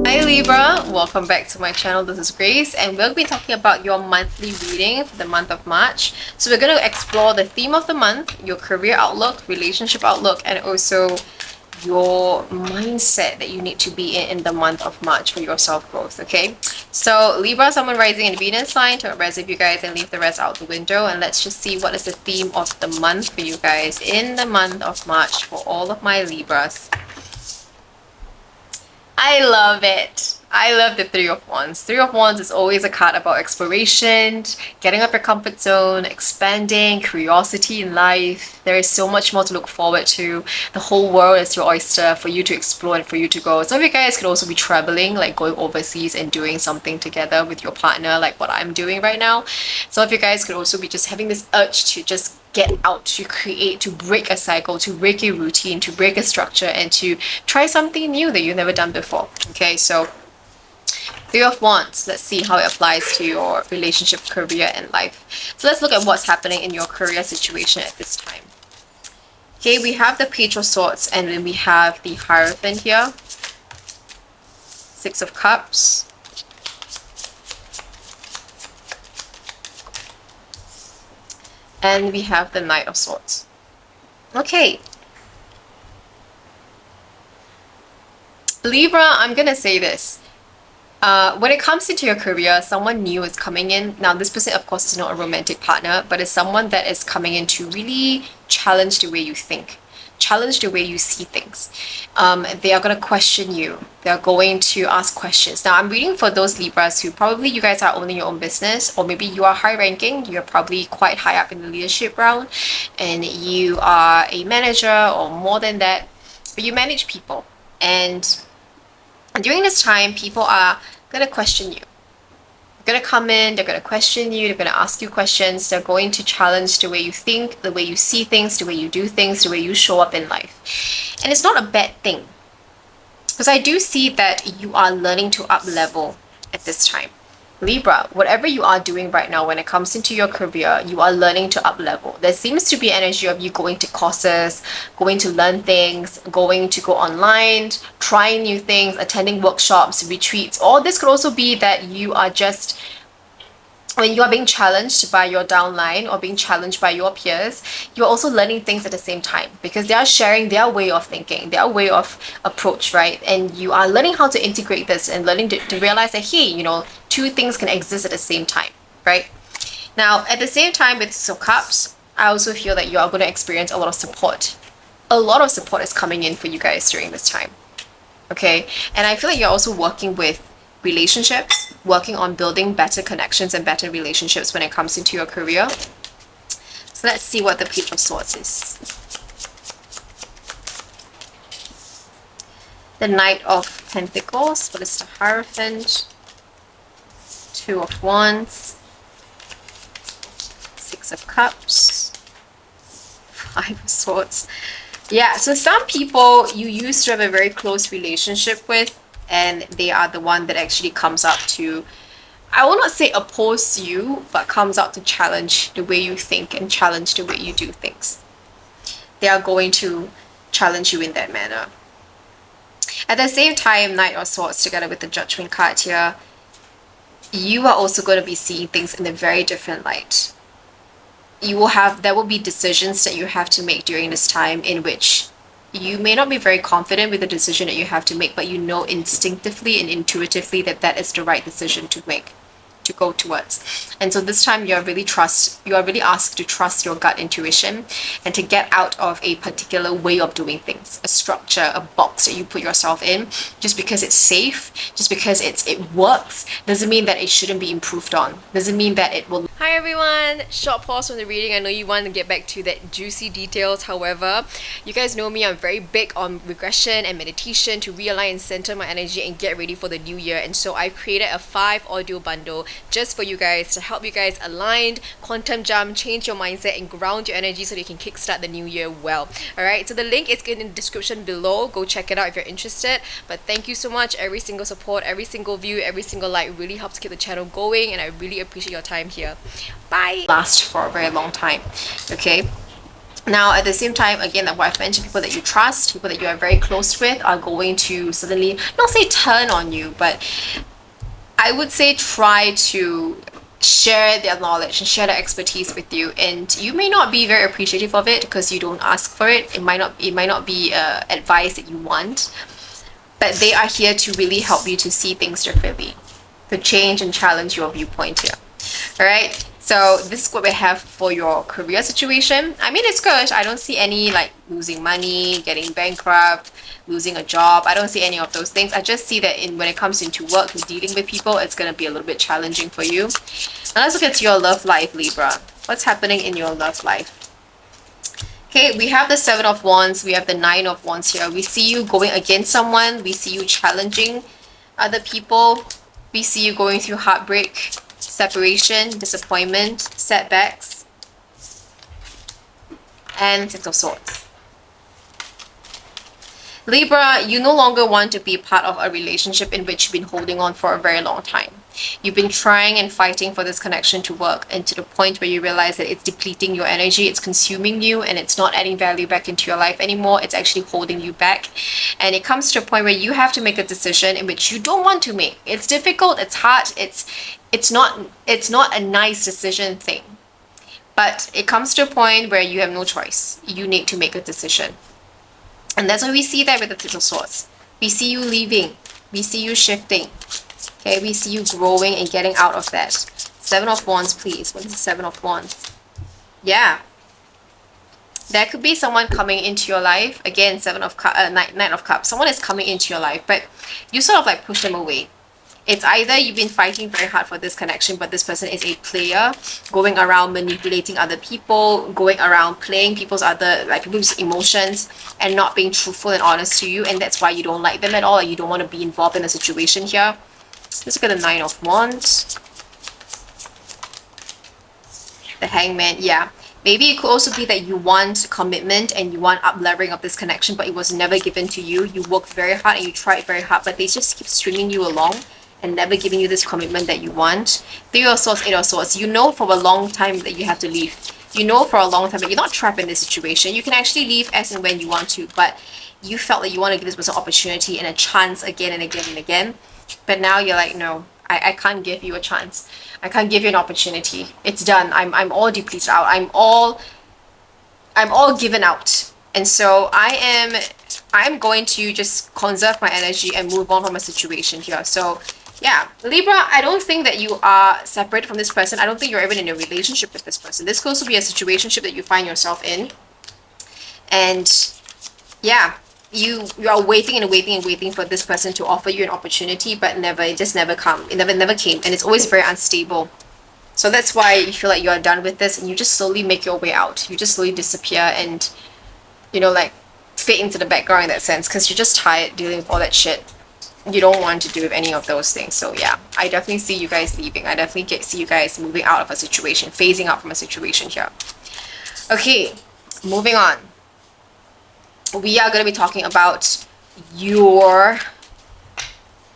Hi Libra, welcome back to my channel. This is Grace and we'll be talking about your monthly reading for the month of March. So we're going to explore the theme of the month, your career outlook, relationship outlook, and also your mindset that you need to be in the month of March for your self-growth, okay? So Libra, Sun, Rising, and Venus sign, to rest of you guys and leave the rest out the window, and let's just see what is the theme of the month for you guys in the month of March for all of my Libras. I love it. I love the Three of Wands. Three of Wands is always a card about exploration, getting up your comfort zone, expanding, curiosity in life. There is so much more to look forward to. The whole world is your oyster for you to explore and for you to go. Some of you guys could also be traveling, like going overseas and doing something together with your partner, like what I'm doing right now. Some of you guys could also be just having this urge to just get out, to create, to break a cycle, to break a routine, to break a structure, and to try something new that you've never done before. Okay, so Three of Wands, let's see how it applies to your relationship, career, and life. So let's look at what's happening in your career situation at this time. Okay, we have the Page of Swords and then we have the Hierophant here. Six of Cups. And we have the Knight of Swords. Okay. Libra, I'm gonna say this. When it comes into your career, someone new is coming in. Now, this person, of course, is not a romantic partner, but it's someone that is coming in to really challenge the way you think, challenge the way you see things. They are going to question you. They're going to ask questions. Now, I'm reading for those Libras who probably you guys are owning your own business, or maybe you are high ranking. You're probably quite high up in the leadership round, and you are a manager or more than that, but you manage people. And during this time, people are going to question you. They're going to come in, they're going to question you, they're going to ask you questions, they're going to challenge the way you think, the way you see things, the way you do things, the way you show up in life. And it's not a bad thing, because I do see that you are learning to up level at this time. Libra, whatever you are doing right now when it comes into your career, you are learning to up level. There seems to be energy of you going to courses, going to learn things, going to go online, trying new things, attending workshops, retreats. All this could also be that you are just, when you are being challenged by your downline or being challenged by your peers, you're also learning things at the same time, because they are sharing their way of thinking, their way of approach, right? And you are learning how to integrate this and learning to realize that, hey, you know, two things can exist at the same time, right? Now, at the same time with Six of Cups, I also feel that you are going to experience a lot of support. A lot of support is coming in for you guys during this time, okay? And I feel like you're also working with relationships, working on building better connections and better relationships when it comes into your career. So let's see what the Page of Swords is. The Knight of Pentacles, what is the Hierophant? Two of Wands, Six of Cups, Five of Swords. Yeah, so some people you used to have a very close relationship with, and they are the one that actually comes up to, I will not say oppose you, but comes out to challenge the way you think and challenge the way you do things. They are going to challenge you in that manner. At the same time, Knight of Swords together with the Judgment card here, you are also going to be seeing things in a very different light. There will be decisions that you have to make during this time in which you may not be very confident with the decision that you have to make, but you know instinctively and intuitively that that is the right decision to make, to go towards. And so this time you are really asked to trust your gut intuition and to get out of a particular way of doing things, a structure, a box that you put yourself in. Just because it's safe, just because it works, doesn't mean that it shouldn't be improved on. Doesn't mean that it will. Hi everyone, short pause from the reading. I know you want to get back to that juicy details. However, you guys know me, I'm very big on regression and meditation to realign and center my energy and get ready for the new year. And so I've created a 5 audio bundle just for you guys to help you guys align, quantum jump, change your mindset, and ground your energy so that you can kickstart the new year well. Alright, so the link is in the description below. Go check it out if you're interested. But thank you so much. Every single support, every single view, every single like really helps keep the channel going, and I really appreciate your time here. Bye. Last for a very long time. Okay. Now, at the same time, again, like what I've mentioned, people that you trust, people that you are very close with are going to suddenly, not say turn on you, but I would say try to share their knowledge and share their expertise with you. And you may not be very appreciative of it because you don't ask for it. It might not be advice that you want, but they are here to really help you to see things differently, to change and challenge your viewpoint here. All right. So this is what we have for your career situation. I mean, it's good. I don't see any like losing money, getting bankrupt, losing a job. I don't see any of those things. I just see that when it comes into work and dealing with people, it's going to be a little bit challenging for you. Now let's look at your love life, Libra. What's happening in your love life? Okay, we have the Seven of Wands. We have the Nine of Wands here. We see you going against someone. We see you challenging other people. We see you going through heartbreak, separation, disappointment, setbacks, and Six of Swords. Libra, you no longer want to be part of a relationship in which you've been holding on for a very long time. You've been trying and fighting for this connection to work, and to the point where you realize that it's depleting your energy, it's consuming you, and it's not adding value back into your life anymore. It's actually holding you back. And it comes to a point where you have to make a decision in which you don't want to make. It's difficult, it's hard, it's not a nice decision thing. But it comes to a point where you have no choice. You need to make a decision. And that's why we see that with the Six of Swords. We see you leaving. We see you shifting. Okay, we see you growing and getting out of that. Seven of Wands, please. What is the Seven of Wands? Yeah. There could be someone coming into your life. Again, Nine of Cups. Someone is coming into your life, but you sort of like push them away. It's either you've been fighting very hard for this connection, but this person is a player, going around manipulating other people, going around playing people's emotions, and not being truthful and honest to you, and that's why you don't like them at all, or you don't want to be involved in a situation here. Let's look at the Nine of Wands. The Hangman, yeah. Maybe it could also be that you want commitment and you want up-leveling of this connection, but it was never given to you. You worked very hard and you tried very hard, but they just keep stringing you along and never giving you this commitment that you want. Three of Swords, Eight of Swords. You know for a long time that you have to leave. You know for a long time that you're not trapped in this situation. You can actually leave as and when you want to, but you felt that you want to give this person an opportunity and a chance again and again and again. But now you're like, no, I can't give you a chance. I can't give you an opportunity. It's done. I'm all depleted out. I'm all given out. And so I'm going to just conserve my energy and move on from a situation here. So yeah, Libra, I don't think that you are separated from this person. I don't think you're even in a relationship with this person. This could also be a situationship that you find yourself in. And yeah, you are waiting and waiting and waiting for this person to offer you an opportunity, but it just never come. It never came, and it's always very unstable. So that's why you feel like you are done with this, and you just slowly make your way out. You just slowly disappear and, like fade into the background in that sense, because you're just tired dealing with all that shit. You don't want to do with any of those things. So yeah, I definitely see you guys leaving. I definitely see you guys moving out of a situation, phasing out from a situation here. Okay, moving on. We are going to be talking about your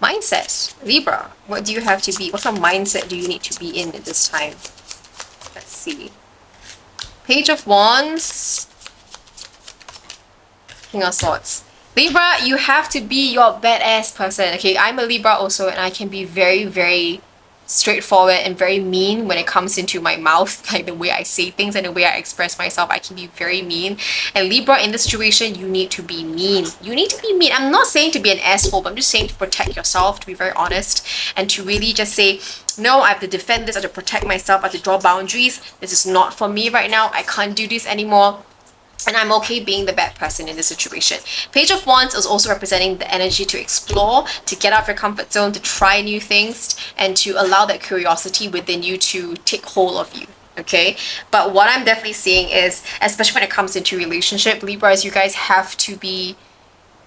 mindset. Libra, what do you have to be? What kind of mindset do you need to be in at this time? Let's see. Page of Wands. King of Swords. Libra, you have to be your badass person. Okay, I'm a Libra also, and I can be very, very straightforward and very mean when it comes into my mouth, like the way I say things and the way I express myself. I can be very mean. And Libra, in this situation, you need to be mean. You need to be mean. I'm not saying to be an asshole, but I'm just saying to protect yourself, to be very honest, and to really just say, no, I have to defend this, I have to protect myself, I have to draw boundaries. This is not for me right now. I can't do this anymore. And I'm okay being the bad person in this situation. Page of Wands is also representing the energy to explore, to get out of your comfort zone, to try new things, and to allow that curiosity within you to take hold of you. Okay? But what I'm definitely seeing is, especially when it comes into relationship, Libras, you guys have to be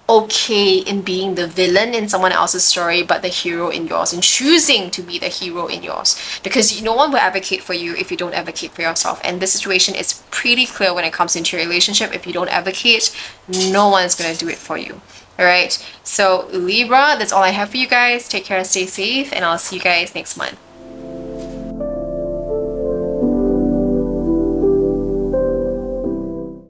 okay in being the villain in someone else's story, but the hero in yours, and choosing to be the hero in yours, because no one will advocate for you if you don't advocate for yourself. And this situation is pretty clear when it comes into your relationship. If you don't advocate, no one's gonna do it for you. All right, so Libra, that's all I have for you guys. Take care, stay safe, and I'll see you guys next month.